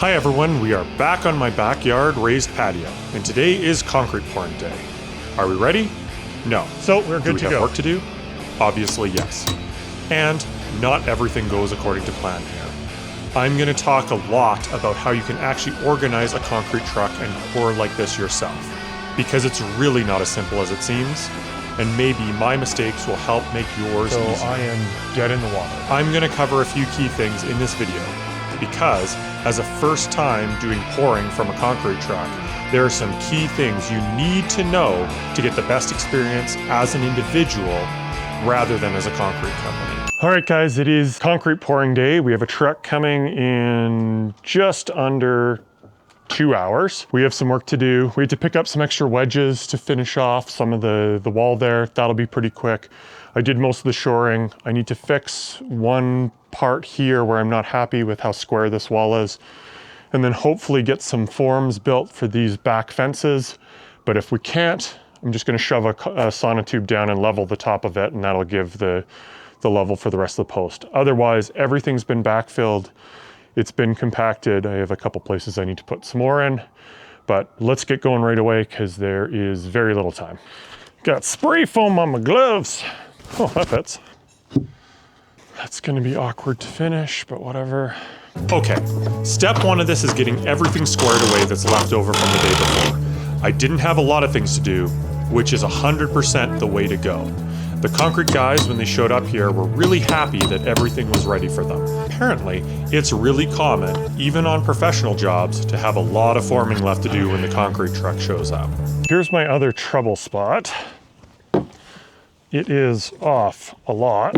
Hi everyone, we are back on my backyard raised patio, and today is concrete pouring day. Are we ready? No. So we're good to go. Do we have work to do? Obviously yes. And not everything goes according to plan here. I'm going to talk a lot about how you can actually organize a concrete truck and pour like this yourself, because it's really not as simple as it seems, and maybe my mistakes will help make yours easier. So I am dead in the water. I'm going to cover a few key things in this video, because as a first time doing pouring from a concrete truck, there are some key things you need to know to get the best experience as an individual rather than as a concrete company. All right, guys, it is concrete pouring day. We have a truck coming in just under 2 hours. We have some work to do. We had to pick up some extra wedges to finish off some of the wall there. That'll be pretty quick. I did most of the shoring. I need to fix one part here where I'm not happy with how square this wall is, and then hopefully get some forms built for these back fences. But if we can't, I'm just gonna shove a sonotube down and level the top of it, and that'll give the level for the rest of the post. Otherwise, everything's been backfilled. It's been compacted. I have a couple places I need to put some more in, but let's get going right away because there is very little time. Got spray foam on my gloves. Oh, that fits. That's gonna be awkward to finish, but whatever. Okay, step one of this is getting everything squared away that's left over from the day before. I didn't have a lot of things to do, which is 100% the way to go. The concrete guys, when they showed up here, were really happy that everything was ready for them. Apparently, it's really common, even on professional jobs, to have a lot of forming left to do when the concrete truck shows up. Here's my other trouble spot. It is off a lot.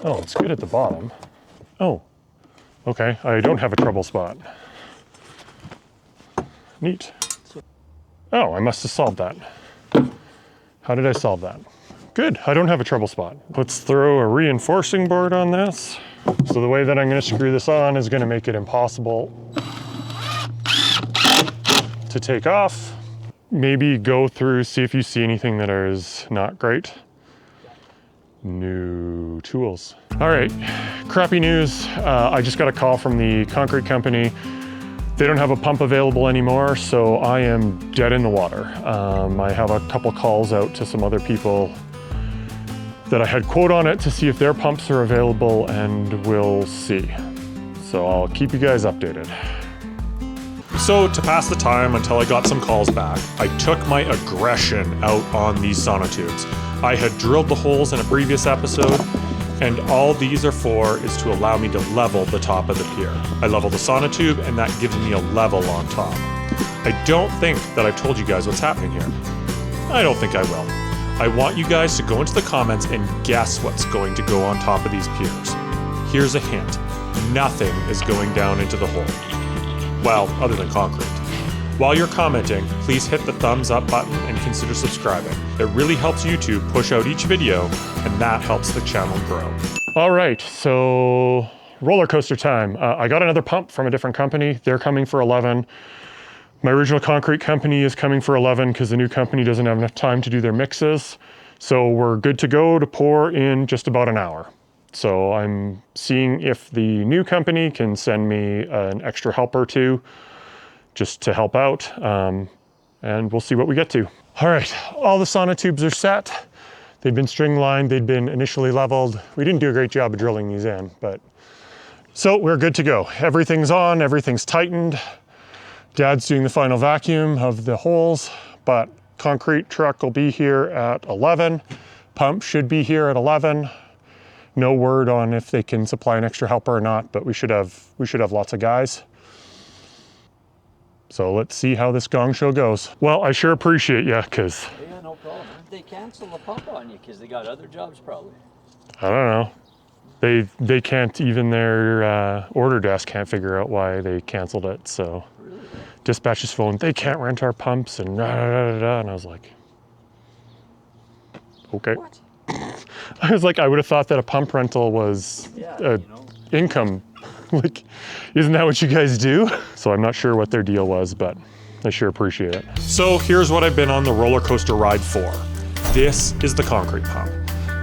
Oh, it's good at the bottom. Oh, okay, I don't have a trouble spot. Neat. Oh, I must have solved that. How did I solve that? Good, I don't have a trouble spot. Let's throw a reinforcing board on this. So the way that I'm gonna screw this on is gonna make it impossible to take off. Maybe go through, see if you see anything that is not great. New tools. All right, crappy news. I just got a call from the concrete company. They don't have a pump available anymore, so I am dead in the water. I have a couple calls out to some other people that I had quote on it to see if their pumps are available, and we'll see. So I'll keep you guys updated. So to pass the time until I got some calls back, I took my aggression out on these sonotubes. I had drilled the holes in a previous episode, and all these are for is to allow me to level the top of the pier. I level the sonotube, and that gives me a level on top. I don't think that I've told you guys what's happening here. I don't think I will. I want you guys to go into the comments and guess what's going to go on top of these piers. Here's a hint. Nothing is going down into the hole. Well, other than concrete. While you're commenting, please hit the thumbs up button and consider subscribing. It really helps YouTube push out each video, and that helps the channel grow. All right, so roller coaster time. I got another pump from a different company. They're coming for 11. My original concrete company is coming for 11 because the new company doesn't have enough time to do their mixes. So we're good to go to pour in just about an hour. So I'm seeing if the new company can send me an extra helper too, just to help out, and we'll see what we get to. All right, all the sonotubes are set. They've been string lined, they'd been initially leveled. We didn't do a great job of drilling these in, but so we're good to go. Everything's on, everything's tightened. Dad's doing the final vacuum of the holes, but concrete truck will be here at 11. Pump should be here at 11. No word on if they can supply an extra helper or not, but we should have lots of guys. So let's see how this gong show goes. Well, I sure appreciate you, because... Yeah, no problem. They cancel the pump on you because they got other jobs probably. I don't know. They can't, even their order desk can't figure out why they canceled it, so... Really? Dispatch's phone, they can't rent our pumps, and da-da-da-da-da, and I was like... Okay. What? I was like, I would have thought that a pump rental was income. Like, isn't that what you guys do? So I'm not sure what their deal was, but I sure appreciate it. So here's what I've been on the roller coaster ride for. This is the concrete pump.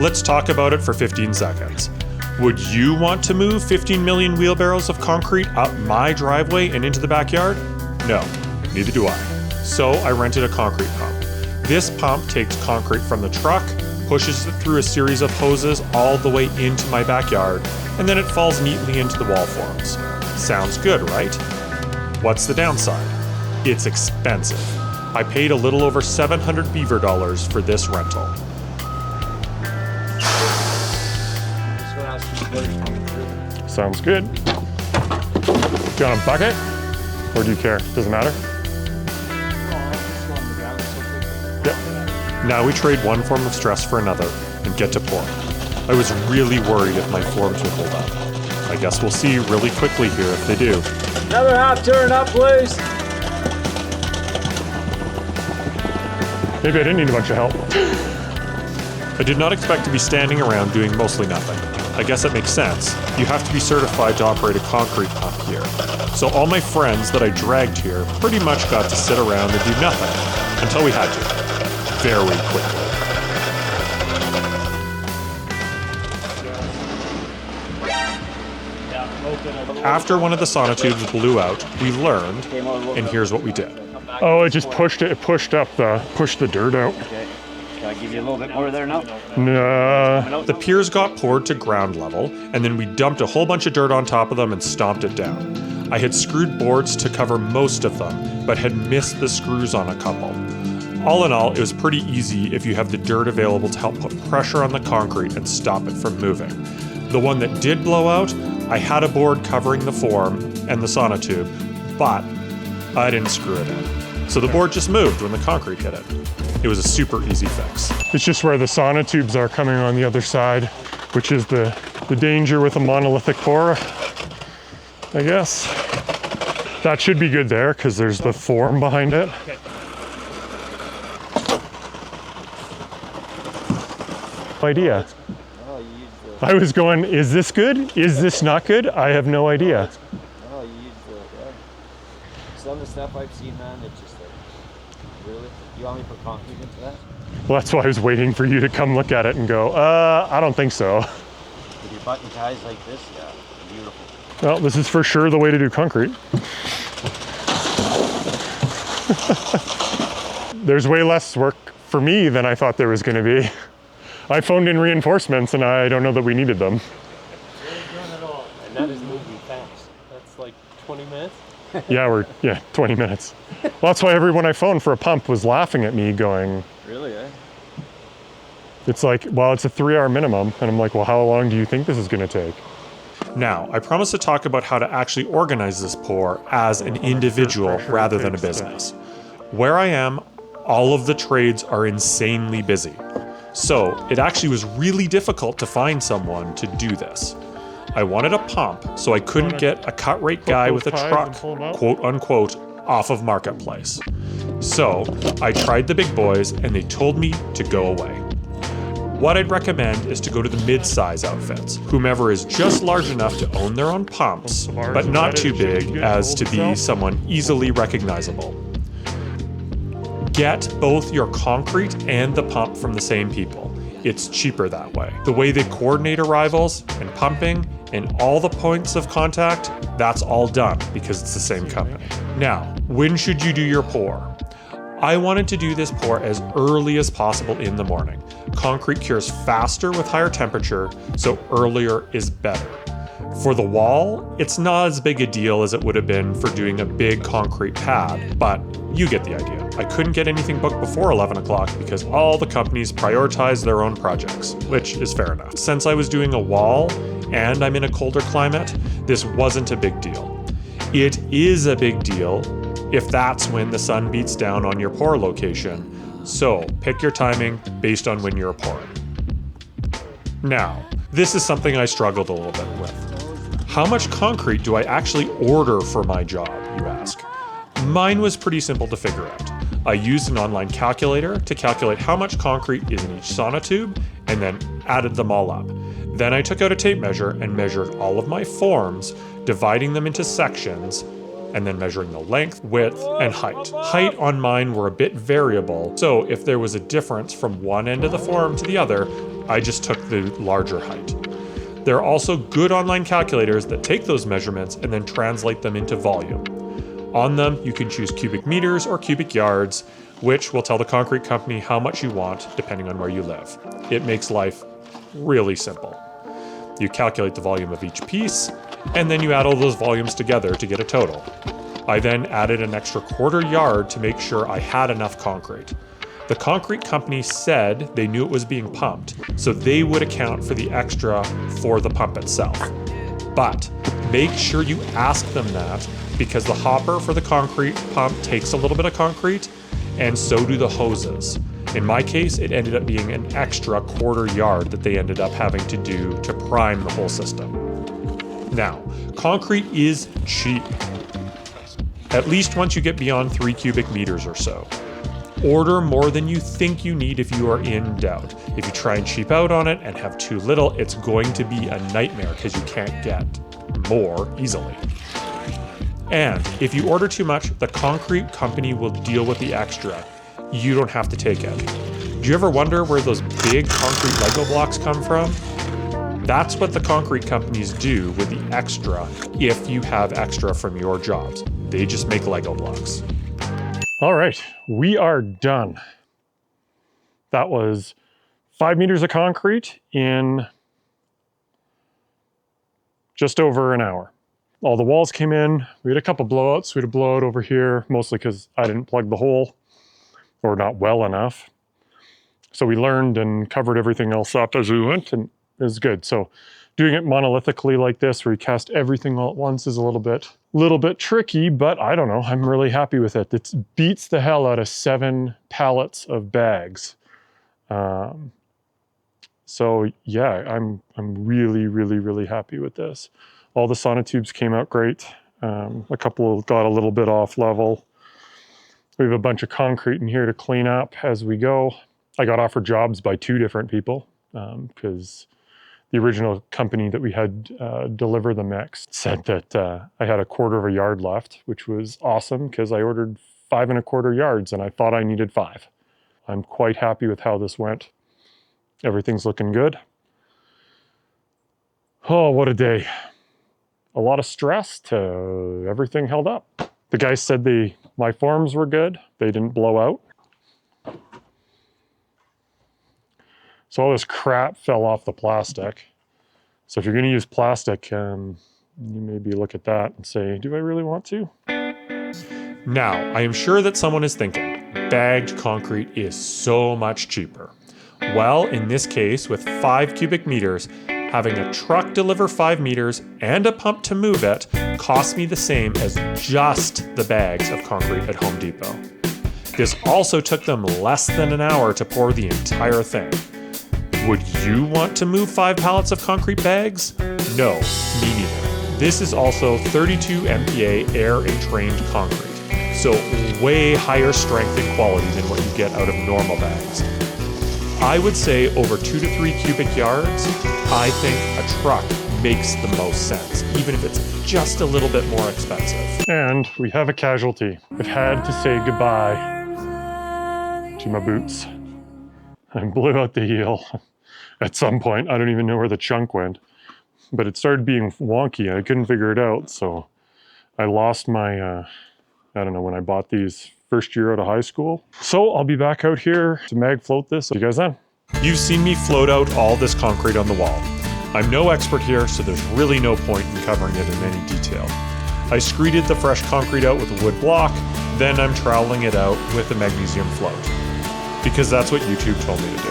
Let's talk about it for 15 seconds. Would you want to move 15 million wheelbarrows of concrete up my driveway and into the backyard? No, neither do I. So I rented a concrete pump. This pump takes concrete from the truck, pushes it through a series of hoses all the way into my backyard, and then it falls neatly into the wall forms. Sounds good, right? What's the downside? It's expensive. I paid a little over 700 beaver dollars for this rental. Sounds good. Do you want a bucket? Or do you care? Doesn't matter? Yep. Now we trade one form of stress for another and get to pouring. I was really worried if my forms would hold up. I guess we'll see really quickly here if they do. Another half turn up, please. Maybe I didn't need a bunch of help. I did not expect to be standing around doing mostly nothing. I guess it makes sense. You have to be certified to operate a concrete pump here. So all my friends that I dragged here pretty much got to sit around and do nothing until we had to. Very quickly. After one of the sonotubes blew out, we learned, and here's what we did. Oh, it just pushed it. It pushed the dirt out. Okay. Can I give you a little bit more there now? Nah. The piers got poured to ground level, and then we dumped a whole bunch of dirt on top of them and stomped it down. I had screwed boards to cover most of them, but had missed the screws on a couple. All in all, it was pretty easy if you have the dirt available to help put pressure on the concrete and stop it from moving. The one that did blow out, I had a board covering the form and the sonotube, but I didn't screw it in. So the board just moved when the concrete hit it. It was a super easy fix. It's just where the sonotubes are coming on the other side, which is the danger with a monolithic pour, I guess. That should be good there because there's the form behind it. No idea. I was going, is this good? Is this not good? I have no idea. Oh, you used the, yeah. Some of the stuff I've seen, man, it's just like, really? You want me to put concrete into that? Well, that's why I was waiting for you to come look at it and go, I don't think so. With your button ties like this, yeah, beautiful. Well, this is for sure the way to do concrete. There's way less work for me than I thought there was going to be. I phoned in reinforcements and I don't know that we needed them. Really doing it all. And that is moving fast. That's like 20 minutes? Yeah, 20 minutes. Well, that's why everyone I phoned for a pump was laughing at me going, Really, eh? it's like, well, it's a 3-hour minimum. And I'm like, well, how long do you think this is going to take? Now, I promised to talk about how to actually organize this pour as an individual rather than a business. Where I am, all of the trades are insanely busy. So it actually was really difficult to find someone to do this. I wanted a pump, so I couldn't get a cut rate guy with a truck, quote unquote, off of Marketplace. So I tried the big boys and they told me to go away. What I'd recommend is to go to the mid-size outfits, whomever is just large enough to own their own pumps, but not too big as to be someone easily recognizable. Get both your concrete and the pump from the same people. It's cheaper that way. The way they coordinate arrivals and pumping and all the points of contact, that's all done because it's the same company. Now, when should you do your pour? I wanted to do this pour as early as possible in the morning. Concrete cures faster with higher temperature, so earlier is better. For the wall, it's not as big a deal as it would have been for doing a big concrete pad, but you get the idea. I couldn't get anything booked before 11 o'clock because all the companies prioritize their own projects, which is fair enough. Since I was doing a wall and I'm in a colder climate, this wasn't a big deal. It is a big deal if that's when the sun beats down on your pour location, so pick your timing based on when you're pouring. Now, this is something I struggled a little bit with. How much concrete do I actually order for my job, you ask? Mine was pretty simple to figure out. I used an online calculator to calculate how much concrete is in each sonotube and then added them all up. Then I took out a tape measure and measured all of my forms, dividing them into sections, and then measuring the length, width, and height. Height on mine were a bit variable, so if there was a difference from one end of the form to the other, I just took the larger height. There are also good online calculators that take those measurements and then translate them into volume. On them, you can choose cubic meters or cubic yards, which will tell the concrete company how much you want depending on where you live. It makes life really simple. You calculate the volume of each piece, and then you add all those volumes together to get a total. I then added an extra quarter yard to make sure I had enough concrete. The concrete company said they knew it was being pumped, so they would account for the extra for the pump itself. But make sure you ask them that, because the hopper for the concrete pump takes a little bit of concrete, and so do the hoses. In my case, it ended up being an extra quarter yard that they ended up having to do to prime the whole system. Now, concrete is cheap, at least once you get beyond 3 cubic meters or so. Order more than you think you need if you are in doubt. If you try and cheap out on it and have too little, it's going to be a nightmare because you can't get more easily. And if you order too much, the concrete company will deal with the extra. You don't have to take it. Do you ever wonder where those big concrete Lego blocks come from? That's what the concrete companies do with the extra if you have extra from your jobs. They just make Lego blocks. All right, we are done. That was 5 meters of concrete in just over an hour. All the walls came in. We had a couple blowouts. We had a blowout over here, mostly because I didn't plug the hole, or not well enough. So we learned and covered everything else up as we went, and it was good. So doing it monolithically like this, where you cast everything all at once, is a little bit tricky, but I don't know, I'm really happy with it. It beats the hell out of 7 pallets of bags. So yeah, I'm really, really, really happy with this. All the sonotubes came out great. A couple got a little bit off level. We have a bunch of concrete in here to clean up as we go. I got offered jobs by 2 different people because the original company that we had deliver the mix said that I had a quarter of a yard left, which was awesome because I ordered 5 1/4 yards and I thought I needed 5. I'm quite happy with how this went. Everything's looking good. Oh, what a day. A lot of stress to everything held up. The guys said my forms were good. They didn't blow out. So all this crap fell off the plastic. So if you're gonna use plastic, you maybe look at that and say, do I really want to? Now, I am sure that someone is thinking, bagged concrete is so much cheaper. Well, in this case, with 5 cubic meters, having a truck deliver 5 meters and a pump to move it cost me the same as just the bags of concrete at Home Depot. This also took them less than an hour to pour the entire thing. Would you want to move 5 pallets of concrete bags? No, me neither. This is also 32 MPa air-entrained concrete, so way higher strength and quality than what you get out of normal bags. I would say over 2 to 3 cubic yards, I think a truck makes the most sense, even if it's just a little bit more expensive. And we have a casualty. I've had to say goodbye to my boots. I blew out the heel at some point. I don't even know where the chunk went, but it started being wonky and I couldn't figure it out. So I lost my, I don't know, when I bought these first year out of high school. So I'll be back out here to mag float this. See you guys then. You've seen me float out all this concrete on the wall. I'm no expert here, so there's really no point in covering it in any detail. I screeded the fresh concrete out with a wood block, then I'm troweling it out with a magnesium float, because that's what YouTube told me to do.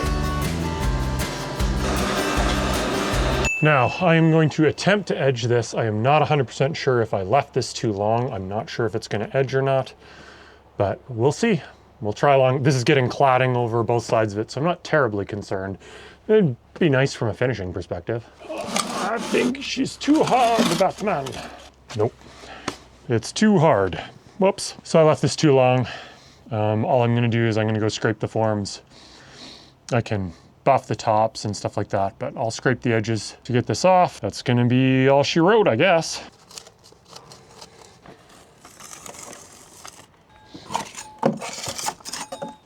Now, I am going to attempt to edge this. I am not 100% sure if I left this too long. I'm not sure if it's going to edge or not, but we'll see. We'll try along. This is getting cladding over both sides of it, so I'm not terribly concerned. It'd be nice from a finishing perspective. I think she's too hard, Batman. Nope, it's too hard. Whoops. So I left this too long. All I'm gonna do is I'm gonna go scrape the forms. I can buff the tops and stuff like that, but I'll scrape the edges to get this off. That's gonna be all she wrote, I guess.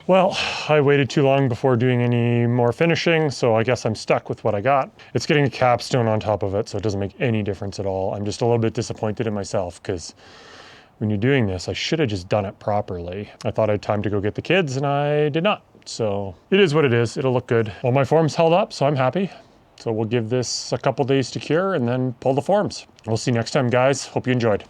Well, I waited too long before doing any more finishing, so I guess I'm stuck with what I got. It's getting a capstone on top of it, so it doesn't make any difference at all. I'm just a little bit disappointed in myself because when you're doing this, I should have just done it properly. I thought I had time to go get the kids and I did not. So it is what it is. It'll look good. Well, my form's held up, so I'm happy. So we'll give this a couple days to cure and then pull the forms. We'll see you next time, guys. Hope you enjoyed.